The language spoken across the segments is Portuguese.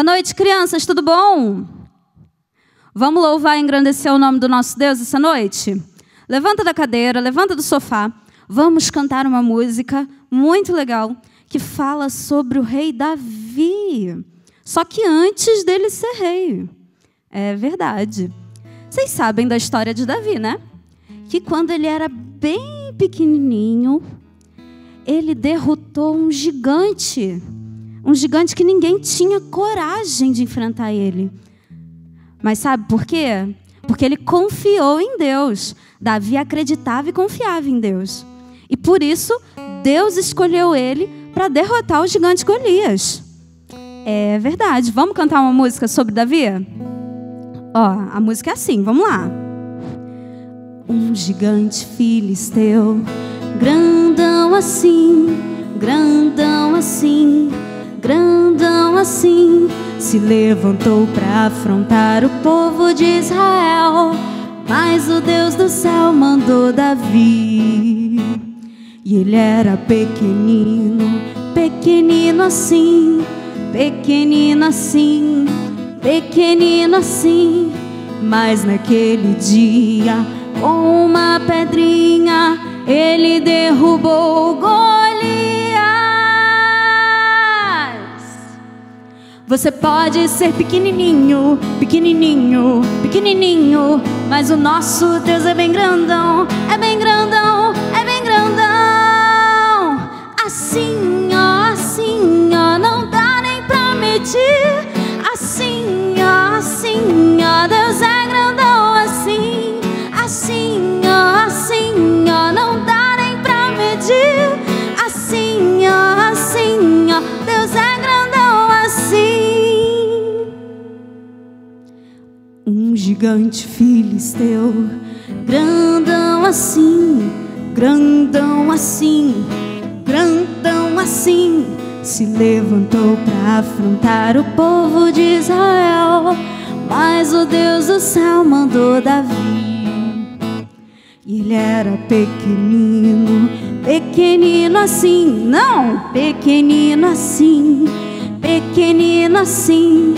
Boa noite, crianças, tudo bom? Vamos louvar e engrandecer o nome do nosso Deus essa noite? Levanta da cadeira, levanta do sofá. Vamos cantar uma música muito legal que fala sobre o rei Davi. Só que antes dele ser rei. É verdade. Vocês sabem da história de Davi, né? Que quando ele era bem pequenininho, ele derrotou um gigante. Um gigante que ninguém tinha coragem de enfrentar ele. Mas sabe por quê? Porque ele confiou em Deus. Davi acreditava e confiava em Deus. E por isso, Deus escolheu ele para derrotar o gigante Golias. É verdade. Vamos cantar uma música sobre Davi? Ó, a música é assim, vamos lá. Um gigante filisteu, grandão assim, grandão assim, grandão assim, se levantou para afrontar o povo de Israel. Mas o Deus do céu mandou Davi. E ele era pequenino, pequenino assim, pequenino assim, pequenino assim. Mas naquele dia, com uma pedrinha, ele derrubou Golias. Você pode ser pequenininho, pequenininho, pequenininho, mas o nosso Deus é bem grandão, é bem grandão, é bem grandão. Assim, ó, não dá nem pra medir. Assim, ó, Deus é grandão assim. Assim, ó, não dá nem pra medir. Assim, ó, Deus é grandão assim. Um gigante filisteu, grandão assim, grandão assim, grandão assim, se levantou para afrontar o povo de Israel. Mas o Deus do céu mandou Davi. E ele era pequenino, pequenino assim, não, pequenino assim, pequenino assim.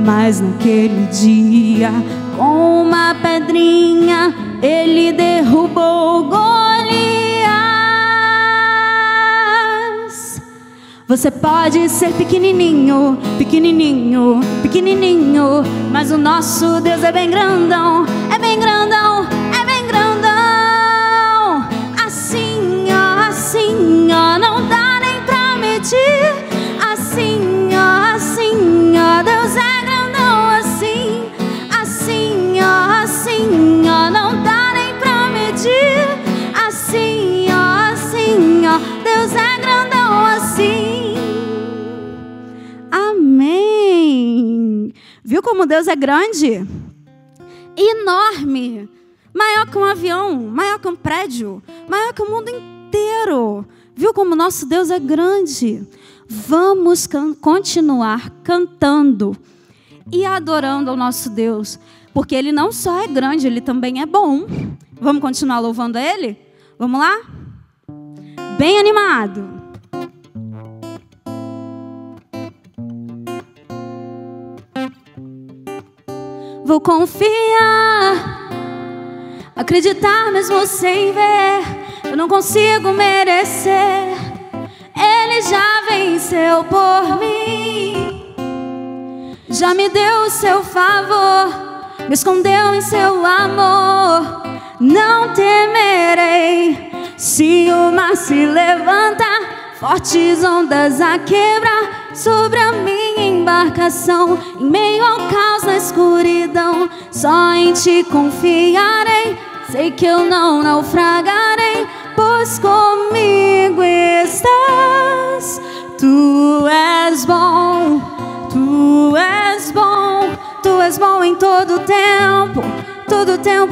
Mas naquele dia, com uma pedrinha, ele derrubou Golias. Você pode ser pequenininho, pequenininho, pequenininho, mas o nosso Deus é bem grandão, é bem grandão, é bem grandão. Assim, ó, não dá nem pra medir. Assim, ó, Deus é grandão assim. Assim, ó, não dá nem pra medir. Assim, ó, Deus é grandão assim. Amém. Viu como Deus é grande? Enorme. Maior que um avião, maior que um prédio, maior que o mundo inteiro. Viu como nosso Deus é grande? Vamos continuar cantando e adorando ao nosso Deus, porque Ele não só é grande, Ele também é bom. Vamos continuar louvando a Ele? Vamos lá? Bem animado. Vou confiar, acreditar mesmo sem ver. Eu não consigo merecer. Ele já venceu por mim. Já me deu o seu favor, me escondeu em seu amor. Não temerei se o mar se levanta, fortes ondas a quebrar sobre a minha embarcação. Em meio ao caos, na escuridão, só em ti confiarei. Sei que eu não naufragarei, pois comigo estás. Tu és bom, tu és bom, tu és bom em todo tempo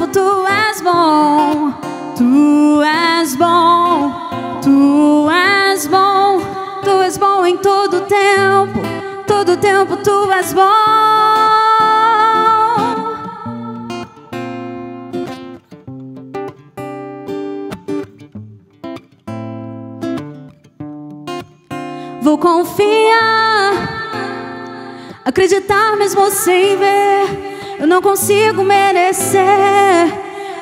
tu és bom. Tu és bom, tu és bom, tu és bom em todo tempo tu és bom. Vou confiar, acreditar mesmo sem ver. Eu não consigo merecer.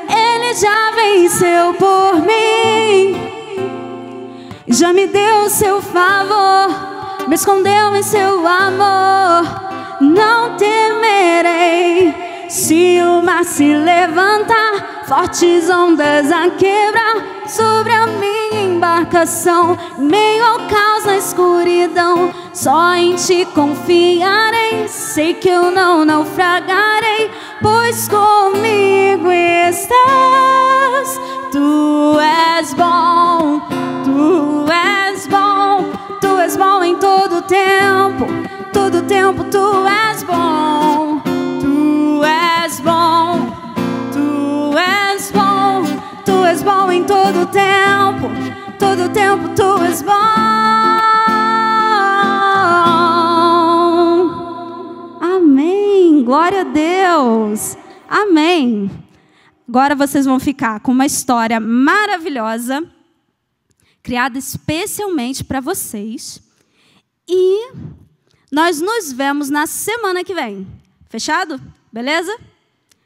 Ele já venceu por mim, já me deu o seu favor, me escondeu em seu amor. Não temerei se o mar se levantar, fortes ondas a quebrar sobre a minha embarcação. Em meio ao caos, na escuridão, só em ti confiarei. Sei que eu não naufragarei, pois comigo estás. Tu és bom, tu és bom, tu és bom em todo tempo. Todo tempo tu és bom. Tu és bom, tu és bom, tu és bom em todo tempo. Todo tempo tu és bom. Amém. Glória a Deus. Amém. Agora vocês vão ficar com uma história maravilhosa, criada especialmente para vocês. E nós nos vemos na semana que vem. Fechado? Beleza?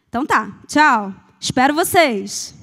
Então tá. Tchau. Espero vocês.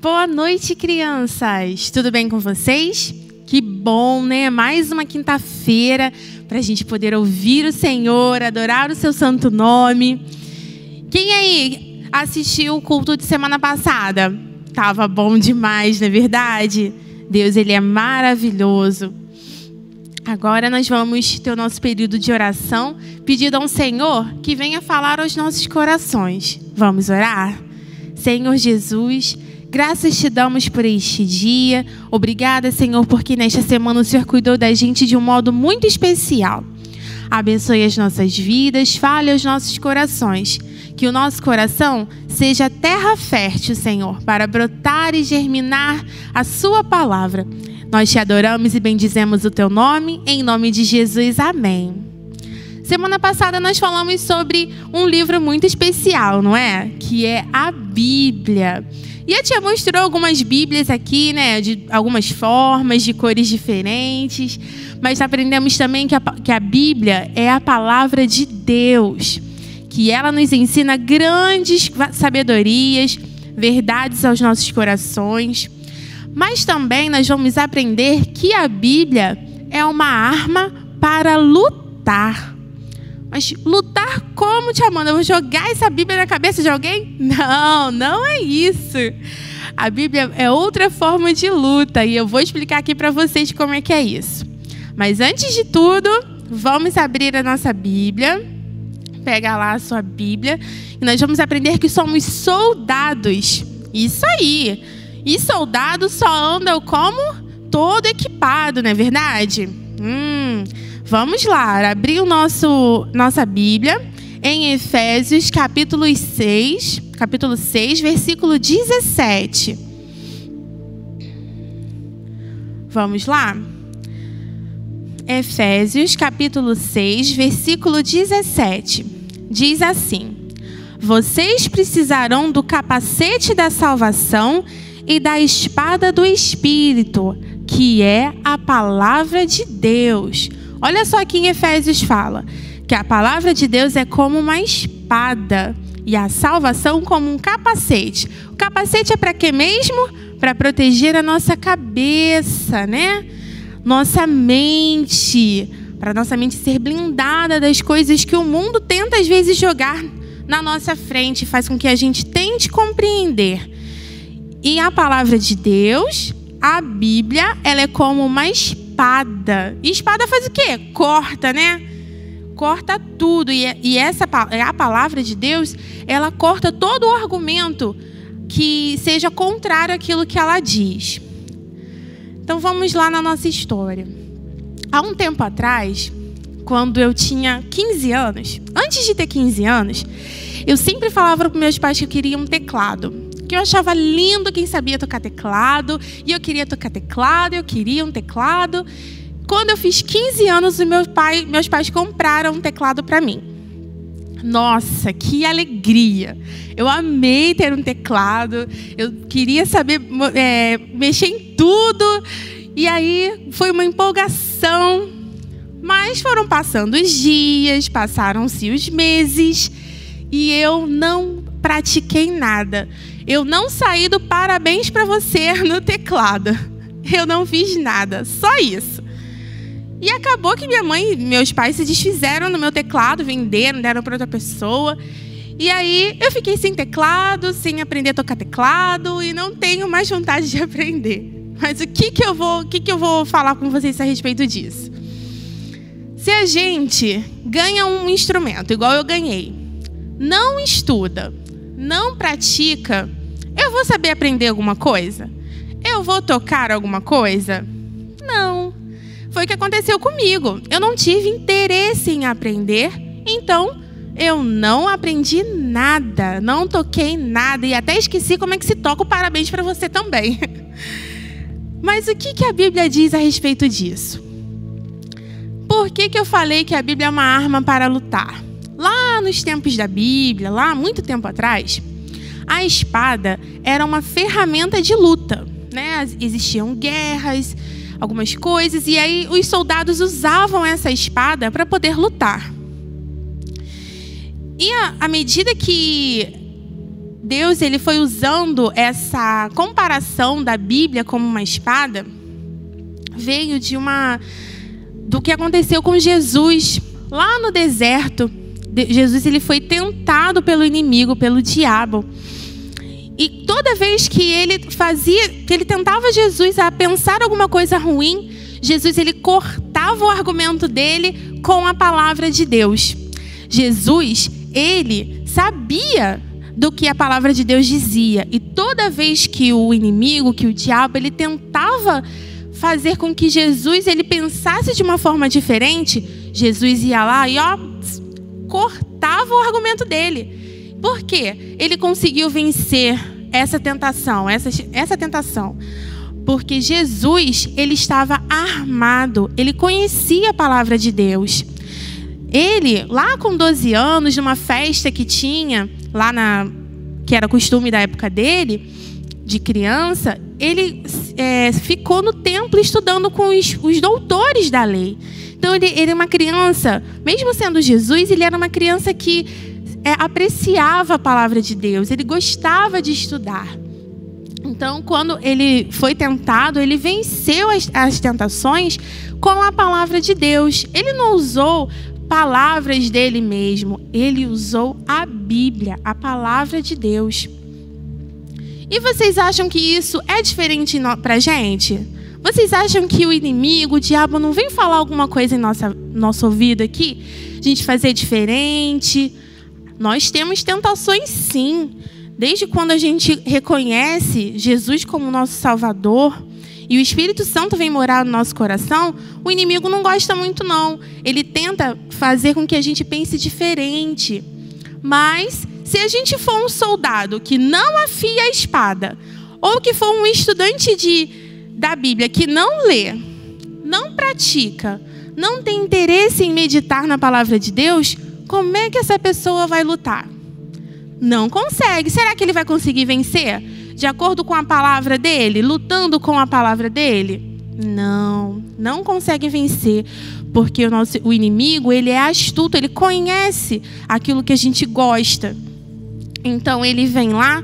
Boa noite, crianças! Tudo bem com vocês? Que bom, né? Mais uma quinta-feira para a gente poder ouvir o Senhor, adorar o seu santo nome. Quem aí assistiu o culto de semana passada? Tava bom demais, não é verdade? Deus, Ele é maravilhoso. Agora nós vamos ter o nosso período de oração, pedindo ao Senhor que venha falar aos nossos corações. Vamos orar? Senhor Jesus, graças te damos por este dia. Obrigada, Senhor, porque nesta semana o Senhor cuidou da gente de um modo muito especial. Abençoe as nossas vidas, fale aos nossos corações. Que o nosso coração seja terra fértil, Senhor, para brotar e germinar a sua palavra. Nós te adoramos e bendizemos o teu nome, em nome de Jesus, amém. Semana passada nós falamos sobre um livro muito especial, não é? Que é a Bíblia. E a tia mostrou algumas Bíblias aqui, né? De algumas formas, de cores diferentes. Mas aprendemos também que a Bíblia é a palavra de Deus. Que ela nos ensina grandes sabedorias, verdades aos nossos corações. Mas também nós vamos aprender que a Bíblia é uma arma para lutar. Mas lutar como, tia Amanda? Eu vou jogar essa Bíblia na cabeça de alguém? Não, não é isso. A Bíblia é outra forma de luta e eu vou explicar aqui para vocês como é que é isso. Mas antes de tudo, vamos abrir a nossa Bíblia. Pega lá a sua Bíblia e nós vamos aprender que somos soldados. Isso aí. E soldado só anda como? Todo equipado, não é verdade? Vamos lá, abrir nossa Bíblia em Efésios capítulo 6, versículo 17. Vamos lá? Efésios capítulo 6, versículo 17. Diz assim: vocês precisarão do capacete da salvação e da espada do Espírito, que é a palavra de Deus. Olha só aqui em Efésios fala que a palavra de Deus é como uma espada e a salvação como um capacete. O capacete é para quê mesmo? Para proteger a nossa cabeça, né? Nossa mente, para nossa mente ser blindada das coisas que o mundo tenta às vezes jogar na nossa frente, faz com que a gente tente compreender. E a palavra de Deus, a Bíblia, ela é como uma espada. E espada faz o quê? Corta, né? Corta tudo. E a palavra de Deus, ela corta todo o argumento que seja contrário àquilo que ela diz. Então vamos lá na nossa história. Há um tempo atrás, quando eu tinha 15 anos, antes de ter 15 anos, eu sempre falava para meus pais que eu queria um teclado. Que eu achava lindo quem sabia tocar teclado. E eu queria tocar teclado, eu queria um teclado. Quando eu fiz 15 anos, meus pais compraram um teclado para mim. Nossa, que alegria! Eu amei ter um teclado. Eu queria saber mexer em tudo. E aí foi uma empolgação. Mas foram passando os dias, passaram-se os meses. E eu não pratiquei nada. Eu não saí do parabéns para você no teclado. Eu não fiz nada, só isso. E acabou que minha mãe e meus pais se desfizeram no meu teclado, venderam, deram para outra pessoa. E aí eu fiquei sem teclado, sem aprender a tocar teclado e não tenho mais vontade de aprender. Mas o que eu vou falar com vocês a respeito disso? Se a gente ganha um instrumento, igual eu ganhei, não estuda, não pratica, eu vou saber aprender alguma coisa? Eu vou tocar alguma coisa? Não. Foi o que aconteceu comigo. Eu não tive interesse em aprender, então eu não aprendi nada, não toquei nada e até esqueci como é que se toca o parabéns para você também. Mas o que a Bíblia diz a respeito disso? Por que eu falei que a Bíblia é uma arma para lutar? Lá nos tempos da Bíblia, lá há muito tempo atrás, a espada era uma ferramenta de luta, né? Existiam guerras, algumas coisas, e aí os soldados usavam essa espada para poder lutar. E à medida que Deus ele foi usando essa comparação da Bíblia como uma espada, veio do que aconteceu com Jesus lá no deserto. Jesus ele foi tentado pelo inimigo, pelo diabo. E toda vez que ele tentava Jesus a pensar alguma coisa ruim, Jesus ele cortava o argumento dele com a palavra de Deus. Jesus, ele sabia do que a palavra de Deus dizia. E toda vez que o inimigo, que o diabo, ele tentava fazer com que Jesus ele pensasse de uma forma diferente, Jesus ia lá e cortava o argumento dele. Por quê? Ele conseguiu vencer essa tentação, essa tentação. Porque Jesus, ele estava armado, ele conhecia a palavra de Deus. Ele, lá com 12 anos, numa festa que tinha, que era costume da época dele, de criança, ele ficou no templo estudando com os doutores da lei. Então ele era uma criança, mesmo sendo Jesus, ele era uma criança que apreciava a palavra de Deus, ele gostava de estudar. Então, quando ele foi tentado, ele venceu as tentações com a palavra de Deus. Ele não usou palavras dele mesmo, ele usou a Bíblia, a palavra de Deus. E vocês acham que isso é diferente pra gente? Vocês acham que o inimigo, o diabo, não vem falar alguma coisa em nosso ouvido aqui? A gente fazer diferente? Nós temos tentações sim. Desde quando a gente reconhece Jesus como nosso Salvador e o Espírito Santo vem morar no nosso coração, o inimigo não gosta muito não. Ele tenta fazer com que a gente pense diferente. Mas se a gente for um soldado que não afia a espada, ou que for um estudante da Bíblia que não lê, não pratica, não tem interesse em meditar na palavra de Deus, como é que essa pessoa vai lutar? Não consegue. Será que ele vai conseguir vencer? De acordo com a palavra dele? Lutando com a palavra dele? Não consegue vencer. Porque o inimigo, ele é astuto, ele conhece aquilo que a gente gosta. Então ele vem lá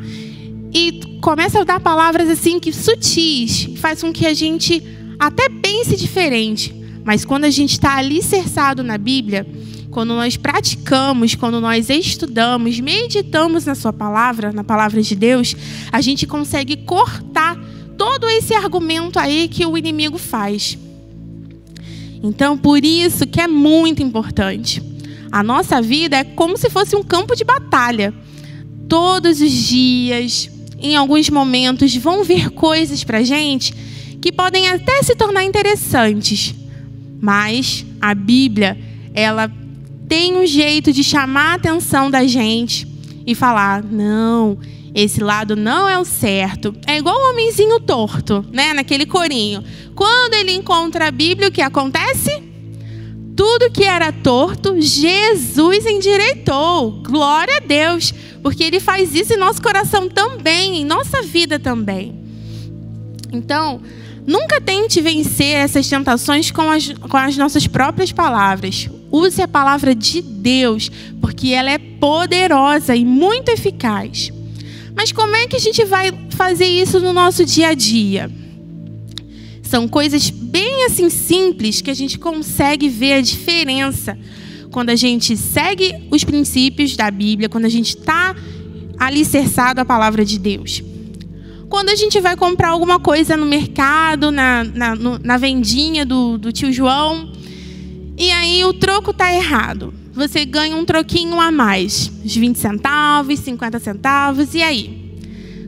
e começa a dar palavras assim que sutis, faz com que a gente até pense diferente. Mas quando a gente está alicerçado na Bíblia, quando nós praticamos, quando nós estudamos, meditamos na sua palavra, na palavra de Deus, a gente consegue cortar todo esse argumento aí que o inimigo faz. Então, por isso que é muito importante. A nossa vida é como se fosse um campo de batalha. Todos os dias, em alguns momentos, vão vir coisas para a gente que podem até se tornar interessantes. Mas a Bíblia, ela tem um jeito de chamar a atenção da gente e falar, não, esse lado não é o certo. É igual o homenzinho torto, né? Naquele corinho. Quando ele encontra a Bíblia, o que acontece? Tudo que era torto, Jesus endireitou. Glória a Deus. Porque ele faz isso em nosso coração também, em nossa vida também. Então, nunca tente vencer essas tentações com as nossas próprias palavras. Use a palavra de Deus, porque ela é poderosa e muito eficaz. Mas como é que a gente vai fazer isso no nosso dia a dia? São coisas bem assim simples que a gente consegue ver a diferença quando a gente segue os princípios da Bíblia, quando a gente está alicerçado à palavra de Deus. Quando a gente vai comprar alguma coisa no mercado, na vendinha do tio João, e aí o troco está errado. Você ganha um troquinho a mais, uns 20 centavos, 50 centavos, e aí?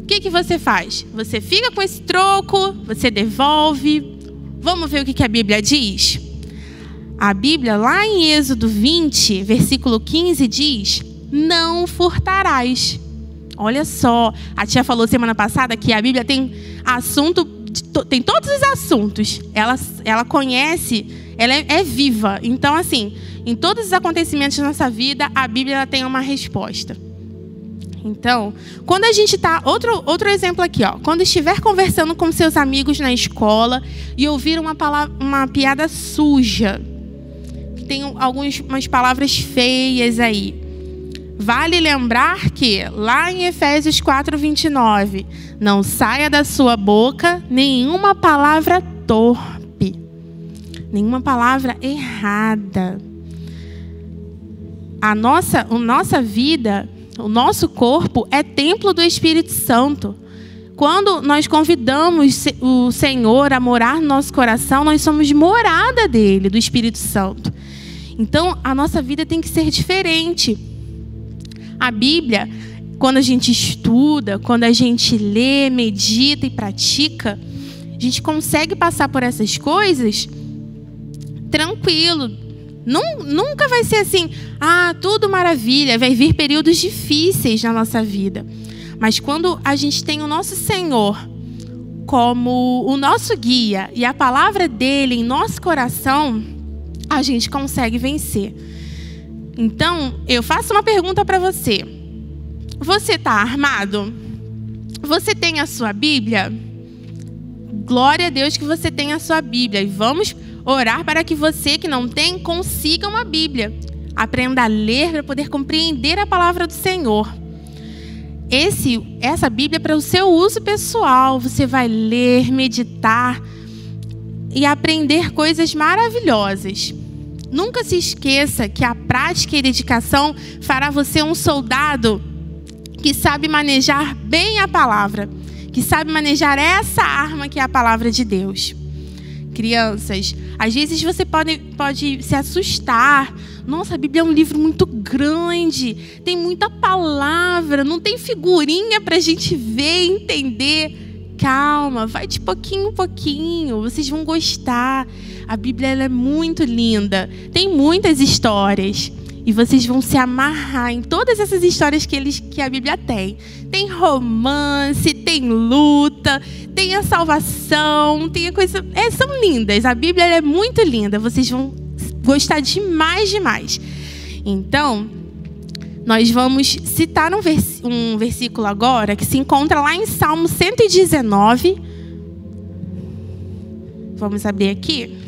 O que você faz? Você fica com esse troco, você devolve. Vamos ver o que a Bíblia diz? A Bíblia, lá em Êxodo 20, versículo 15, diz: não furtarás. Olha só, a tia falou semana passada que a Bíblia tem assunto, tem todos os assuntos. Ela conhece, ela é viva. Então, assim, em todos os acontecimentos da nossa vida, a Bíblia ela tem uma resposta. Então, quando a gente está... Outro exemplo aqui, ó. Quando estiver conversando com seus amigos na escola e ouvir uma piada suja, que tem algumas palavras feias aí, vale lembrar que, lá em Efésios 4:29, não saia da sua boca nenhuma palavra torpe, nenhuma palavra errada. A nossa vida, o nosso corpo é templo do Espírito Santo. Quando nós convidamos o Senhor a morar no nosso coração, nós somos morada dele, do Espírito Santo. Então, a nossa vida tem que ser diferente. A Bíblia, quando a gente estuda, quando a gente lê, medita e pratica, a gente consegue passar por essas coisas tranquilo. Nunca vai ser assim, tudo maravilha. Vai vir períodos difíceis na nossa vida. Mas quando a gente tem o nosso Senhor como o nosso guia e a palavra dele em nosso coração, a gente consegue vencer. Então, eu faço uma pergunta para você. Você está armado? Você tem a sua Bíblia? Glória a Deus que você tem a sua Bíblia. E vamos orar para que você que não tem, consiga uma Bíblia. Aprenda a ler para poder compreender a palavra do Senhor. Essa Bíblia é para o seu uso pessoal. Você vai ler, meditar e aprender coisas maravilhosas. Nunca se esqueça que a prática e dedicação fará você um soldado que sabe manejar bem a palavra, que sabe manejar essa arma que é a palavra de Deus. Crianças, às vezes você pode se assustar. Nossa, a Bíblia é um livro muito grande, tem muita palavra, não tem figurinha para a gente ver e entender. calma, vai de pouquinho em pouquinho, vocês vão gostar. A Bíblia ela é muito linda, tem muitas histórias. E vocês vão se amarrar em todas essas histórias que a Bíblia tem. Tem romance, tem luta, tem a salvação, tem a coisa... são lindas, a Bíblia é muito linda. Vocês vão gostar demais, demais. Então, nós vamos citar um versículo agora que se encontra lá em Salmo 119. Vamos abrir aqui.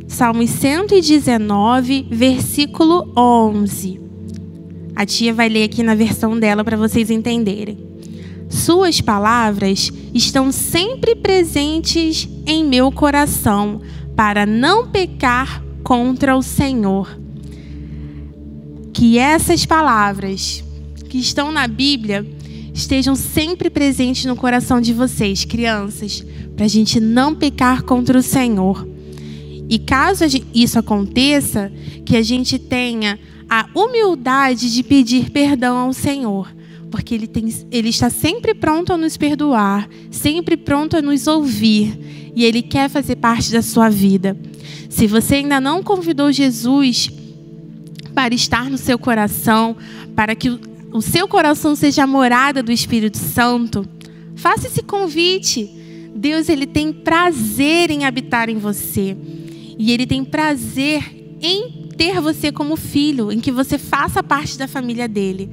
Salmos 119, versículo 11. A tia vai ler aqui na versão dela para vocês entenderem. Suas palavras estão sempre presentes em meu coração, para não pecar contra o Senhor. Que essas palavras que estão na Bíblia estejam sempre presentes no coração de vocês, crianças, para a gente não pecar contra o Senhor. E caso isso aconteça, que a gente tenha a humildade de pedir perdão ao Senhor, porque Ele está sempre pronto a nos perdoar, sempre pronto a nos ouvir, e Ele quer fazer parte da sua vida. Se você ainda não convidou Jesus para estar no seu coração, para que o seu coração seja a morada do Espírito Santo, faça esse convite. Deus, Ele tem prazer em habitar em você. E Ele tem prazer em ter você como filho, em que você faça parte da família dEle.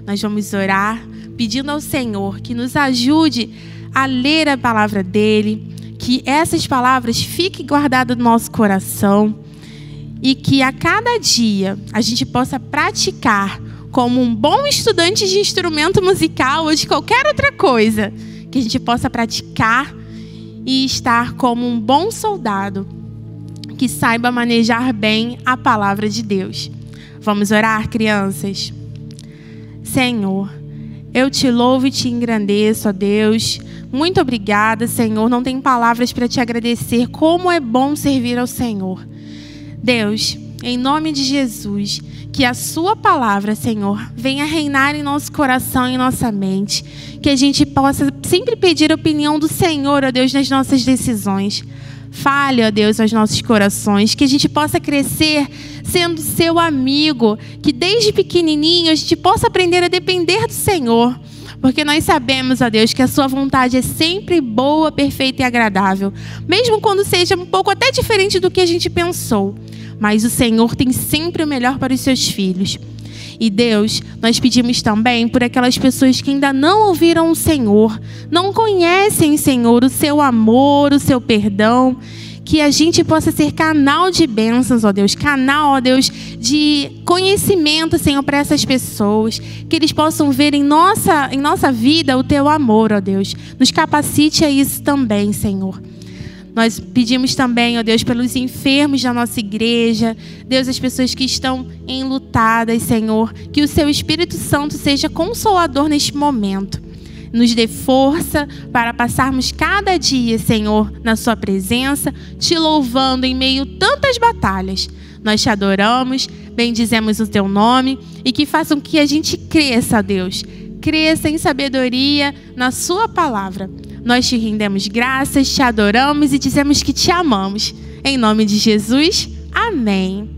Nós vamos orar, pedindo ao Senhor que nos ajude a ler a palavra dEle, que essas palavras fiquem guardadas no nosso coração e que a cada dia a gente possa praticar como um bom estudante de instrumento musical ou de qualquer outra coisa, que a gente possa praticar e estar como um bom soldado que saiba manejar bem a palavra de Deus. Vamos orar, crianças? Senhor, eu te louvo e te engrandeço, ó Deus. Muito obrigada, Senhor. Não tenho palavras para te agradecer. Como é bom servir ao Senhor. Deus, em nome de Jesus, que a sua palavra, Senhor, venha reinar em nosso coração e em nossa mente. Que a gente possa sempre pedir a opinião do Senhor, ó Deus, nas nossas decisões. Fale, ó Deus, aos nossos corações, que a gente possa crescer sendo seu amigo, que desde pequenininho a gente possa aprender a depender do Senhor, porque nós sabemos, ó Deus, que a sua vontade é sempre boa, perfeita e agradável, mesmo quando seja um pouco até diferente do que a gente pensou, mas o Senhor tem sempre o melhor para os seus filhos. E Deus, nós pedimos também por aquelas pessoas que ainda não ouviram o Senhor, não conhecem, Senhor, o seu amor, o seu perdão, que a gente possa ser canal de bênçãos, ó Deus, canal, ó Deus, de conhecimento, Senhor, para essas pessoas, que eles possam ver em nossa vida o teu amor, ó Deus. Nos capacite a isso também, Senhor. Nós pedimos também, ó Deus, pelos enfermos da nossa igreja. Deus, as pessoas que estão enlutadas, Senhor. Que o seu Espírito Santo seja consolador neste momento. Nos dê força para passarmos cada dia, Senhor, na sua presença, te louvando em meio a tantas batalhas. Nós te adoramos, bendizemos o teu nome e que façam que a gente cresça, ó Deus. Cresça em sabedoria na sua palavra. Nós te rendemos graças, te adoramos e dizemos que te amamos. Em nome de Jesus, amém.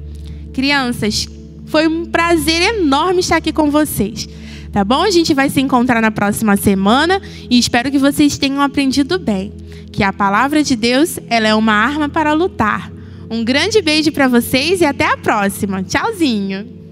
Crianças, foi um prazer enorme estar aqui com vocês. Tá bom? A gente vai se encontrar na próxima semana e espero que vocês tenham aprendido bem. Que a palavra de Deus, ela é uma arma para lutar. Um grande beijo para vocês e até a próxima. Tchauzinho!